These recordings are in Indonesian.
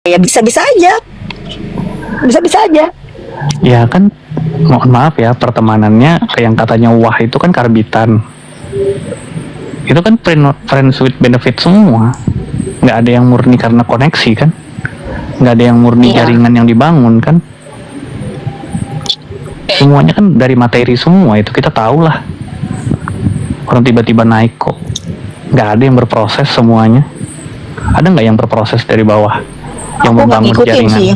ya bisa-bisa aja, bisa-bisa aja. Ya kan, mohon maaf ya, pertemanannya yang katanya wah itu kan karbitan. Itu kan friends with benefit semua. Nggak ada yang murni karena koneksi kan. Nggak ada yang murni Iya. jaringan yang dibangun kan. Semuanya kan dari materi semua, itu kita tahu lah. Orang tiba-tiba naik kok. Nggak ada yang berproses semuanya. Ada nggak yang berproses dari bawah? Yang Aku nggak membangun ngikutin jaringan. sih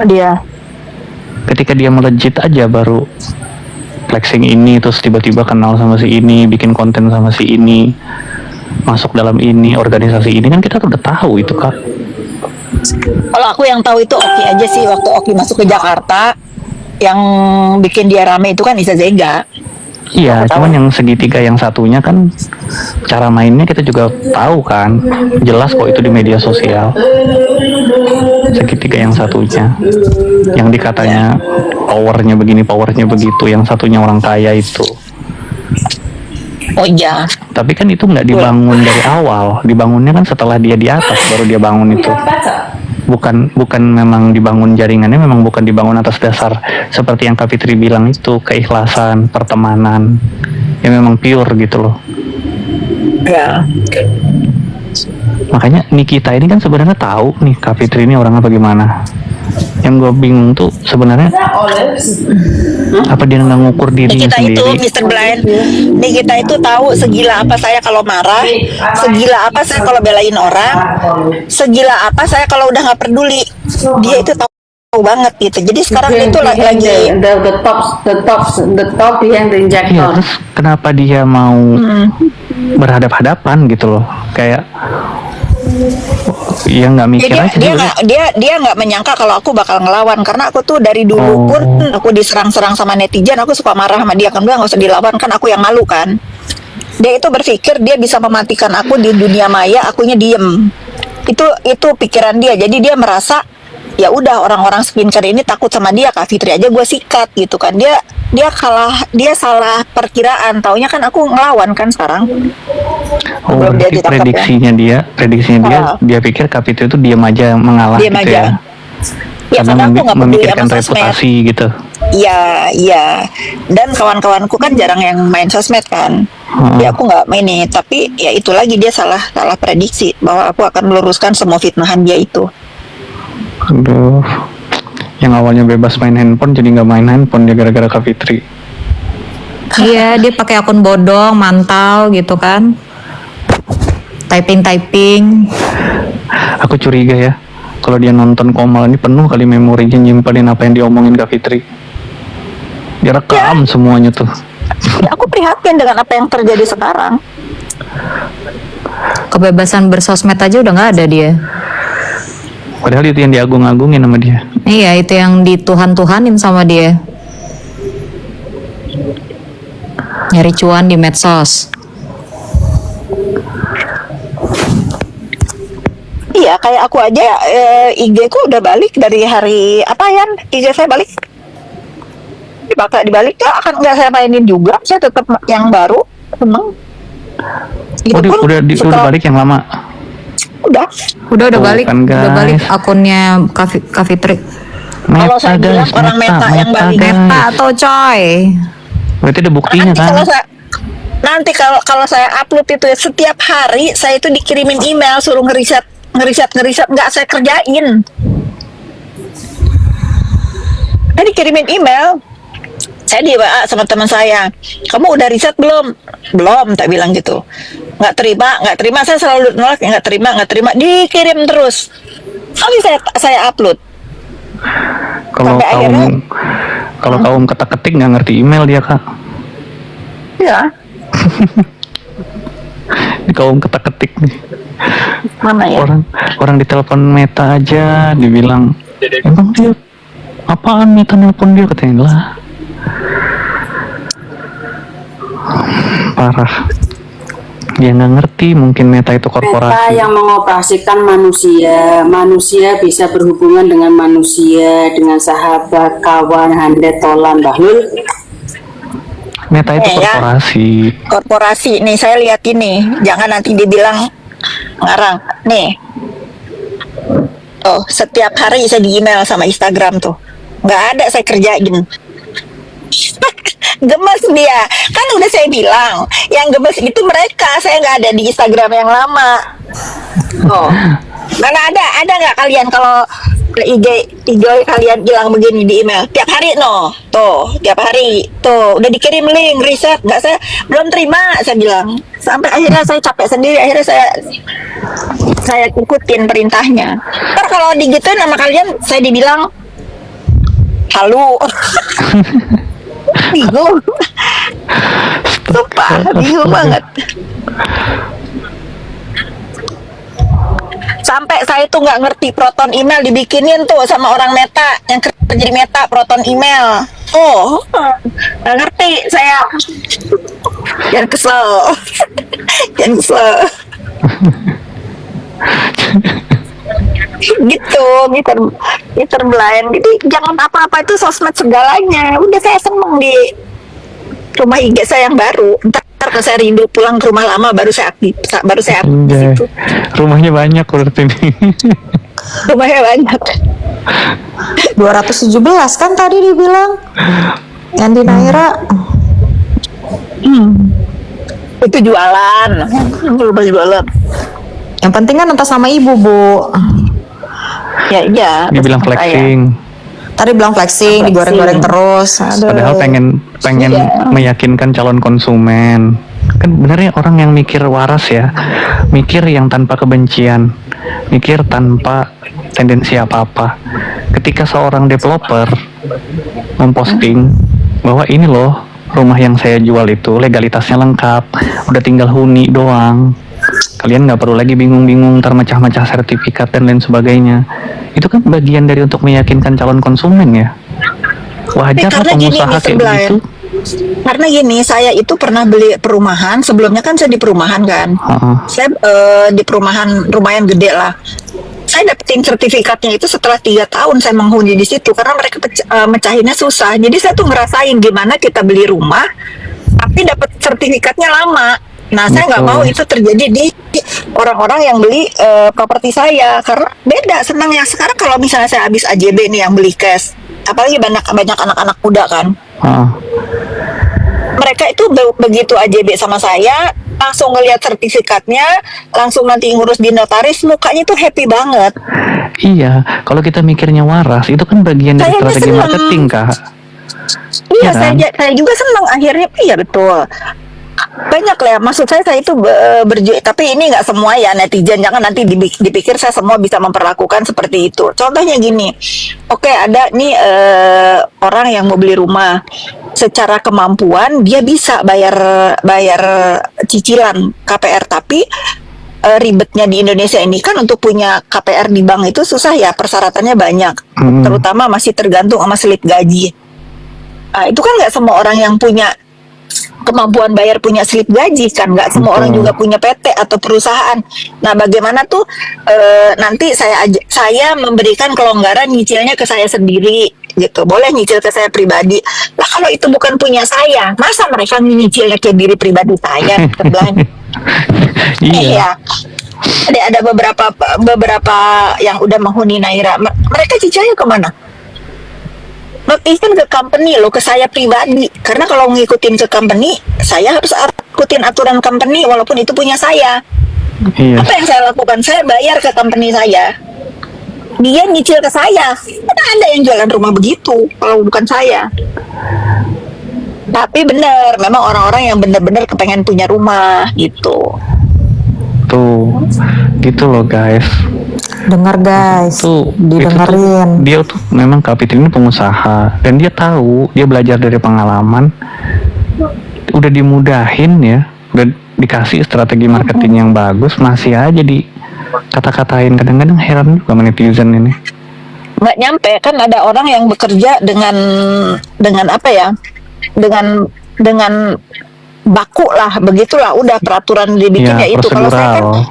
dia. Ketika dia melejit aja baru flexing ini, terus tiba-tiba kenal sama si ini, bikin konten sama si ini, masuk dalam ini, organisasi ini, kan kita udah tahu itu Kak. Kalau aku yang tahu itu Oki aja sih, waktu Oki masuk ke Jakarta, yang bikin dia rame itu kan Isa Zega. Iya, Aku tahu. cuman yang segitiga yang satunya kan cara mainnya kita juga tahu kan, jelas kok itu di media sosial. Segitiga yang satunya, yang dikatanya powernya begini, powernya begitu, yang satunya orang kaya itu. Oh iya, Tapi kan itu nggak dibangun dari awal, dibangunnya kan setelah dia di atas baru dia bangun itu. Bukan memang dibangun jaringannya, memang bukan dibangun atas dasar seperti yang Kak Fitri bilang itu, keikhlasan, pertemanan, ya memang pure gitu loh. ya. Makanya Nikita ini kan sebenarnya tahu nih Kak Fitri ini orangnya bagaimana. Yang gue bingung tuh sebenarnya apa dia nggak ngukur dirinya Nikita itu, sendiri. Mr. Blind, Nikita itu tahu segila apa saya kalau marah, segila apa saya kalau belain orang, segila apa saya kalau udah nggak peduli. Dia itu tahu banget gitu. Jadi sekarang dia itu lagi the top behind the Iya, injector. terus kenapa dia mau berhadap-hadapan gitu loh, kayak ya nggak mikir dia aja dia dia. nggak dia nggak menyangka kalau aku bakal ngelawan, karena aku tuh dari dulu pun aku diserang-serang sama netizen, aku suka marah sama dia kan, bilang nggak usah dilawan, kan aku yang malu kan. Dia itu berpikir dia bisa mematikan aku di dunia maya, akunya diem. Itu pikiran dia. Jadi dia merasa ya udah, orang-orang skincare ini takut sama dia, Kak Fitri aja gue sikat gitu kan. Dia salah perkiraan, taunya kan aku ngelawan kan sekarang. Oh, Belum dia berarti ditangkap, prediksinya dia Ah. dia pikir Kak Fitri itu diam aja mengalah Diam gitu aja. ya. Ya Karena karena aku nggak peduli memikirkan sama sosmed. reputasi gitu. Iya. Dan kawan-kawanku kan jarang yang main sosmed kan. Ya aku nggak main nih, tapi ya itu lagi, dia salah prediksi bahwa aku akan meluruskan semua fitnahan dia itu. Aduh, yang awalnya bebas main handphone jadi nggak main handphone dia gara-gara Kak Fitri. Iya, dia pakai akun bodong, mantau gitu kan. Typing. Aku curiga ya, kalau dia nonton Komal ini penuh kali memorinya nyimpenin apa yang diomongin Kak Fitri. Dia rekam semuanya tuh. Ya aku prihatin dengan apa yang terjadi sekarang. Kebebasan bersosmed aja udah nggak ada dia. Padahal itu yang diagung-agungin sama dia. Iya, itu yang dituhan-tuhanin sama dia. Nyari cuan di medsos. Iya, kayak aku aja IG ku udah balik dari hari apa ya? IG saya balik. Dibalik ya, akan nggak saya mainin juga. Saya tetap yang baru, memang. Oh, udah balik yang lama. Udah. Udah Tuh, balik, kan, udah guys. balik akunnya Kak Fitri. Kalau saya bilang orang Meta yang balik. Meta atau coy. Berarti ada buktinya Nanti kan? kalau saya upload itu setiap hari, saya itu dikirimin email suruh ngeriset, nggak saya kerjain. Saya dikirimin email. Saya di WA sama teman saya, kamu udah riset belum? Belum, tak bilang gitu. Nggak terima, saya selalu nolak, nggak terima, dikirim terus. Tapi saya upload. Kalau Sampai kaum ketik nggak ngerti email dia Kak. Ya, Ini kaum ketik nih. mana ya? Orang ditelepon Meta aja dibilang, emang dia apaan Meta nelpon dia, katanya lah. Parah. Dia nggak ngerti mungkin Meta itu Meta korporasi. yang mengoperasikan manusia. Manusia bisa berhubungan dengan manusia, dengan sahabat, kawan, handet, tolan, bahlul. Meta itu Ya. korporasi. Nih saya lihat ini, jangan nanti dibilang ngarang nih. Oh, setiap hari saya di email sama Instagram tuh. Nggak ada saya kerjain. Gemes dia. Kan udah saya bilang, yang gemes itu mereka. Saya nggak ada di Instagram yang lama. Oh, mana ada nggak kalian kalau IG kalian bilang begini di email tiap hari tuh tiap hari tuh udah dikirim link riset nggak, saya belum terima, saya bilang, sampai akhirnya saya capek sendiri, akhirnya saya ikutin perintahnya. Ntar kalau digituin nama kalian saya dibilang halu. Bingung. Sumpah bingung banget. Sampai saya tuh nggak ngerti proton email dibikinin tuh sama orang Meta yang kerja di Meta, proton email. Oh, nggak ngerti saya. Jangan kesel. Jangan kesel. Gitu, meter blind. Jadi jangan apa-apa itu sosmed segalanya. Udah saya seneng di rumah IG saya yang baru. Ntar kalau saya rindu pulang ke rumah lama baru saya aktif di situ. Rumahnya banyak berarti nih. Rumahnya banyak. 217 kan tadi dibilang yang di Naira. Itu jualan. Rumah jualan. Yang penting kan atas nama ibu, Bu. Ya iya. Dibilang flexing. Tadi bilang flexing, digoreng-goreng terus. Aduh. Padahal pengen Iya. meyakinkan calon konsumen. Kan benernya orang yang mikir waras ya, mikir yang tanpa kebencian, mikir tanpa tendensi apa-apa. Ketika seorang developer memposting bahwa ini loh rumah yang saya jual itu legalitasnya lengkap, udah tinggal huni doang. Kalian nggak perlu lagi bingung-bingung ntar mecah-mecah sertifikat dan lain sebagainya. Itu kan bagian dari untuk meyakinkan calon konsumen ya. Wajar lah karena gini, pengusaha Mr. kayak Brian. begitu. Karena gini, saya itu pernah beli perumahan. Sebelumnya kan saya di perumahan kan. Heeh. Saya di perumahan lumayan gede lah. Saya dapetin sertifikatnya itu setelah 3 tahun saya menghuni di situ karena mereka mecahinnya susah. Jadi saya tuh ngerasain gimana kita beli rumah tapi dapat sertifikatnya lama. Nah, saya nggak mau itu terjadi di orang-orang yang beli properti saya karena beda senangnya. Sekarang kalau misalnya saya habis AJB nih yang beli cash, apalagi banyak anak-anak muda kan. Heeh. Mereka itu begitu AJB sama saya langsung ngelihat sertifikatnya, langsung nanti ngurus di notaris, mukanya tuh happy banget. Iya, kalau kita mikirnya waras, itu kan bagian dari Saya strategi seneng. marketing, Kak. Iya, Iya kan? saya juga senang akhirnya. Iya betul. Banyak lah, maksud saya itu tapi ini nggak semua ya netizen, jangan nanti dipikir saya semua bisa memperlakukan seperti itu. Contohnya gini, oke ada nih orang yang mau beli rumah, secara kemampuan dia bisa bayar cicilan KPR, tapi ribetnya di Indonesia ini kan untuk punya KPR di bank itu susah ya, persyaratannya banyak, terutama masih tergantung sama slip gaji. Itu kan nggak semua orang yang punya kemampuan bayar punya slip gaji kan, nggak semua orang juga punya PT atau perusahaan. Nah bagaimana tuh nanti saya memberikan kelonggaran nyicilnya ke saya sendiri gitu, boleh nyicil ke saya pribadi lah. Kalau itu bukan punya saya, masa mereka nyicilnya ke diri pribadi saya? Iya. Ada beberapa yang udah menghuni Naira, mereka cicilnya kemana? Not even ke company loh, ke saya pribadi. Karena kalau ngikutin ke company, saya harus ikutin aturan company walaupun itu punya saya. Iya. Apa yang saya lakukan? Saya bayar ke company saya. Dia nyicil ke saya. Mana ada yang jualan rumah begitu kalau bukan saya. Tapi bener, memang orang-orang yang bener-bener kepengen punya rumah gitu. Tuh, gitu loh guys. Dengar guys, Tuh, didengerin. Dia tuh memang Kak Fitri ini pengusaha dan dia tahu, dia belajar dari pengalaman, udah dimudahin ya, udah dikasih strategi marketing yang bagus, masih aja di kata-katain. Kadang-kadang heran juga sama netizen ini. Nggak nyampe kan, ada orang yang bekerja dengan apa ya, dengan baku lah, begitulah, udah peraturan dibikin ya itu. Kalau saya kan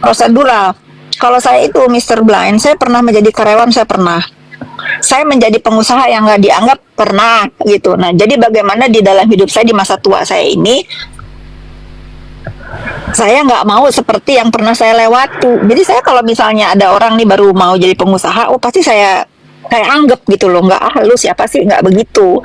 prosedural. Kalau saya itu Mr. Blind, saya pernah menjadi karyawan, saya menjadi pengusaha yang nggak dianggap, pernah gitu. Nah, jadi bagaimana di dalam hidup saya di masa tua saya ini, Saya nggak mau seperti yang pernah saya lewati. Jadi saya kalau misalnya ada orang nih baru mau jadi pengusaha, oh pasti saya anggap gitu loh, nggak lu siapa sih, nggak begitu.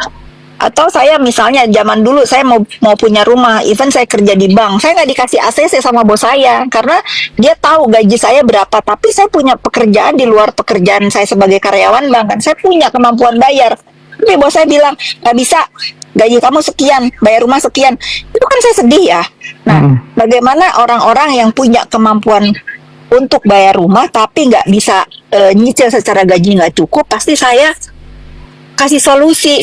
Atau saya misalnya zaman dulu saya mau punya rumah, even saya kerja di bank, saya nggak dikasih ACC sama bos saya karena dia tahu gaji saya berapa, tapi saya punya pekerjaan di luar pekerjaan saya sebagai karyawan bank kan, saya punya kemampuan bayar. Tapi bos saya bilang nggak bisa, gaji kamu sekian, bayar rumah sekian, itu kan saya sedih ya. Nah, bagaimana orang-orang yang punya kemampuan untuk bayar rumah tapi nggak bisa nyicil secara gaji nggak cukup, pasti saya kasih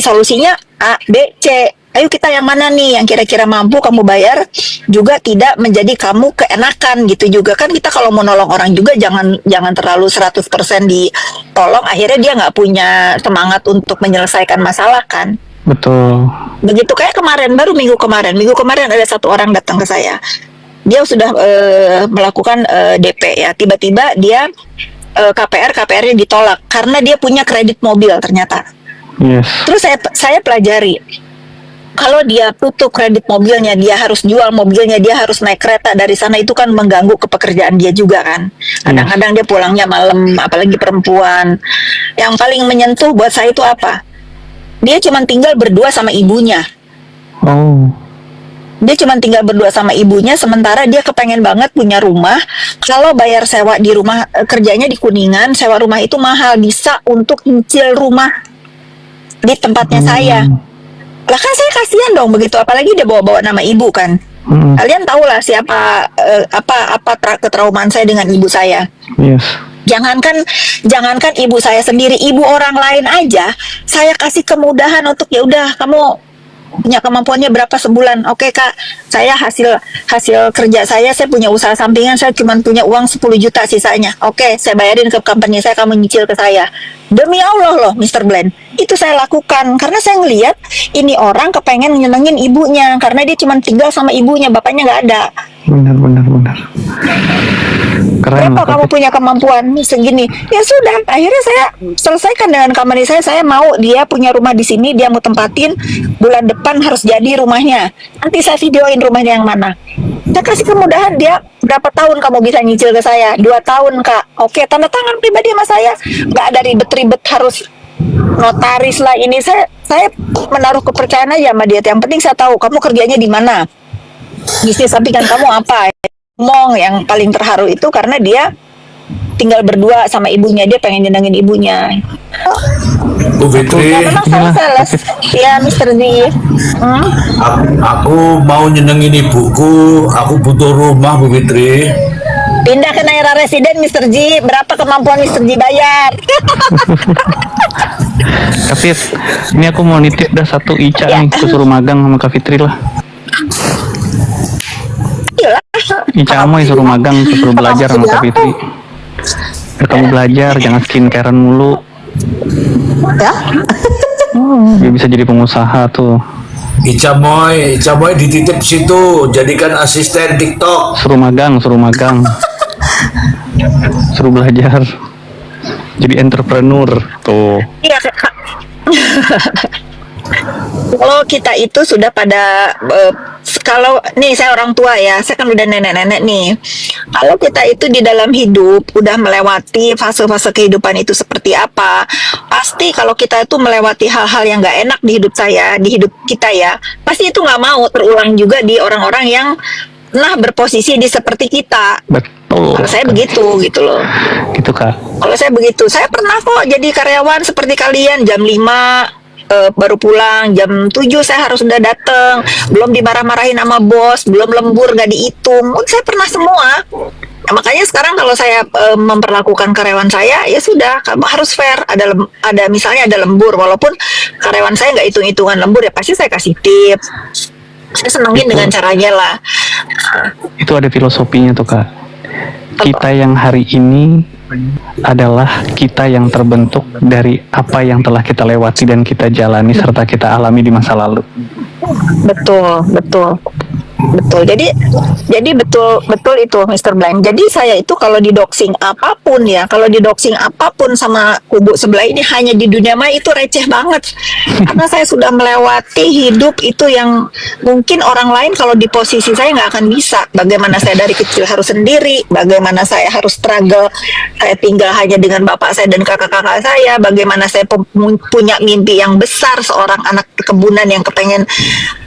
solusinya A, B, C. Ayo kita yang mana nih yang kira-kira mampu kamu bayar juga tidak menjadi kamu keenakan gitu juga kan. Kita kalau mau nolong orang juga jangan terlalu 100% ditolong, akhirnya dia nggak punya semangat untuk menyelesaikan masalah kan. Betul. Begitu kayak minggu kemarin ada satu orang datang ke saya, dia sudah melakukan DP ya, tiba-tiba dia KPR-nya ditolak karena dia punya kredit mobil ternyata. Yes. Terus saya pelajari, kalau dia tutup kredit mobilnya, dia harus jual mobilnya, dia harus naik kereta dari sana, itu kan mengganggu ke pekerjaan dia juga kan. Kadang-kadang dia pulangnya malam, apalagi perempuan. Yang paling menyentuh buat saya itu apa? Dia cuma tinggal berdua sama ibunya. Oh. Dia cuma tinggal berdua sama ibunya, sementara dia kepengen banget punya rumah. Kalau bayar sewa di rumah, kerjanya di Kuningan, sewa rumah itu mahal, bisa untuk nyicil rumah di tempatnya saya. Lah kan saya kasihan dong begitu, apalagi dia bawa-bawa nama ibu kan. Kalian tahu lah siapa ketraumaan saya dengan ibu saya. Yes. Jangankan ibu saya sendiri, ibu orang lain aja saya kasih kemudahan untuk ya udah kamu punya kemampuannya berapa sebulan, oke kak, saya hasil kerja saya punya usaha sampingan, saya cuma punya uang 10 juta sisanya, oke saya bayarin ke company saya, kamu nyicil ke saya. Demi Allah loh Mr. Glenn, itu saya lakukan karena saya ngelihat ini orang kepengen nyenengin ibunya karena dia cuma tinggal sama ibunya, bapaknya nggak ada. Benar. Keren. Berapa kamu punya kemampuan segini? Ya sudah, akhirnya saya selesaikan dengan company saya mau dia punya rumah di sini, dia mau tempatin, bulan depan harus jadi rumahnya. Nanti saya videoin rumahnya yang mana. Saya kasih kemudahan, dia berapa tahun kamu bisa nyicil ke saya? 2 tahun kak. Oke, tanda tangan pribadi sama saya. Nggak ada ribet-ribet harus notaris lah ini. Saya menaruh kepercayaan aja sama dia. Yang penting saya tahu kamu kerjanya di mana, bisnis sampingan kamu apa. Ngomong yang paling terharu itu karena dia tinggal berdua sama ibunya, dia pengen nyenengin ibunya. Bu Fitri, Ya memang saya sales. Ya Mr. Z. aku mau nyenengin ibuku, aku butuh rumah Bu Fitri. Pindah ke Naira Residen Mr. G. Berapa kemampuan Mr. G bayar? Tapi ini aku mau nitip dah satu Ica nih, aku suruh magang sama Kak Fitri lah. Ica kamu yang suruh magang, suruh belajar sama Kak Fitri. Biar kamu belajar, jangan skincarean mulu. Ya? Biar bisa jadi pengusaha tuh. Ica Moy dititip situ, jadikan asisten TikTok. Suruh magang. Suruh belajar. Jadi entrepreneur tuh. Iya kak. Kalau kita itu sudah pada kalau nih saya orang tua ya, saya kan udah nenek-nenek nih. Kalau kita itu di dalam hidup udah melewati fase-fase kehidupan itu seperti apa, pasti kalau kita itu melewati hal-hal yang nggak enak di hidup kita ya, pasti itu nggak mau terulang juga di orang-orang yang pernah berposisi di seperti kita. Betul. Kalau saya begitu gitu loh. Gitu kak. Kalau saya begitu, saya pernah kok jadi karyawan seperti kalian, jam 5 baru pulang, jam 7 saya harus sudah datang, belum dimarah-marahin sama bos, belum lembur nggak dihitung. Saya pernah semua. Nah, makanya sekarang kalau saya memperlakukan karyawan saya, ya sudah, kamu harus fair. Ada misalnya ada lembur, walaupun karyawan saya nggak hitung-hitungan lembur, ya pasti saya kasih tips. Saya senengin dengan caranya lah. Itu ada filosofinya tuh kak. Kita yang hari ini adalah kita yang terbentuk dari apa yang telah kita lewati dan kita jalani serta kita alami di masa lalu. Betul. Betul. Jadi betul itu Mr. Blind. Jadi saya itu kalau didoxing apapun sama kubu sebelah ini hanya di dunia maya itu receh banget. Karena saya sudah melewati hidup itu yang mungkin orang lain kalau di posisi saya nggak akan bisa. Bagaimana saya dari kecil harus sendiri, bagaimana saya harus struggle, saya tinggal hanya dengan bapak saya dan kakak-kakak saya, bagaimana saya punya mimpi yang besar seorang anak kebunan yang kepengen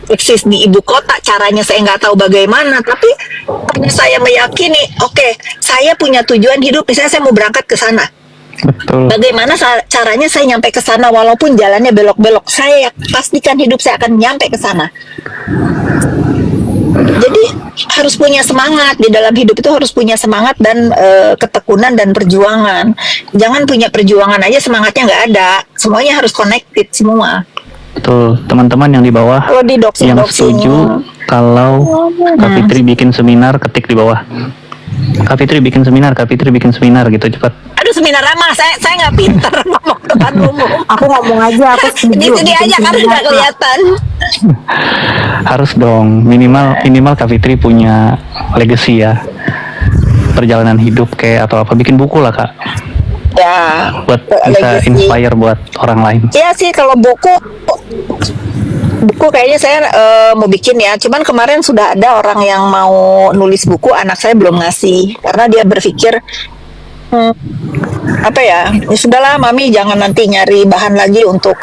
eksis di ibu kota, caranya saya nggak tahu bagaimana, tapi karena saya meyakini, oke, saya punya tujuan hidup, misalnya saya mau berangkat ke sana. Betul. Bagaimana caranya saya nyampe ke sana walaupun jalannya belok-belok, saya pastikan hidup saya akan nyampe ke sana. Jadi harus punya semangat di dalam hidup itu, harus punya semangat dan ketekunan dan perjuangan. Jangan punya perjuangan aja semangatnya nggak ada, semuanya harus connected semua. Betul, teman-teman yang di bawah Kalau di doxing, yang setuju kalau Kak Fitri bikin seminar, ketik di bawah. Kak Fitri bikin seminar gitu cepat. Aduh, seminar ramah, saya nggak pinter ngomong depan umum. Aku ngomong aja, aku setuju. Gitu dia aja karena nggak kelihatan. Harus dong, minimal Kak Fitri punya legacy ya. Perjalanan hidup kayak atau apa, bikin buku lah Kak. Ya, Buat bisa legacy. inspire buat orang lain. Iya sih, kalau buku kayaknya saya mau bikin ya. Cuman kemarin sudah ada orang yang mau nulis buku, anak saya belum ngasih karena dia berpikir apa ya sudahlah mami, jangan nanti nyari bahan lagi untuk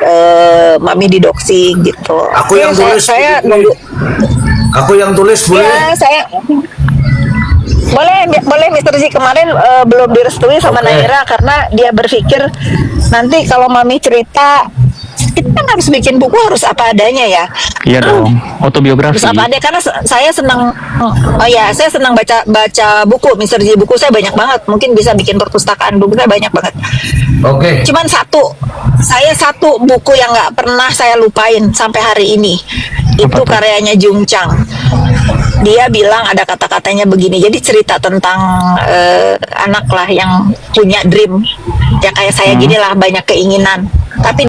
mami di doxing gitu. Aku yang tulis. Saya nunggu. Aku yang tulis boleh. Ya, saya boleh Mr. Z. Kemarin belum direstui sama Oke. Naira karena dia berpikir nanti kalau mami cerita kita kan harus bikin buku, harus apa adanya ya. Iya dong, autobiografi. Harus apa adanya karena saya senang saya senang baca buku Mr. Z. Buku saya banyak banget, mungkin bisa bikin perpustakaan buku saya banyak banget. Oke. Cuman satu buku yang nggak pernah saya lupain sampai hari ini. Itu Apa tuh? karyanya Jung Chang. Dia bilang ada kata-katanya begini. Jadi cerita tentang anak lah yang punya dream. Ya kayak saya gini lah, banyak keinginan. Tapi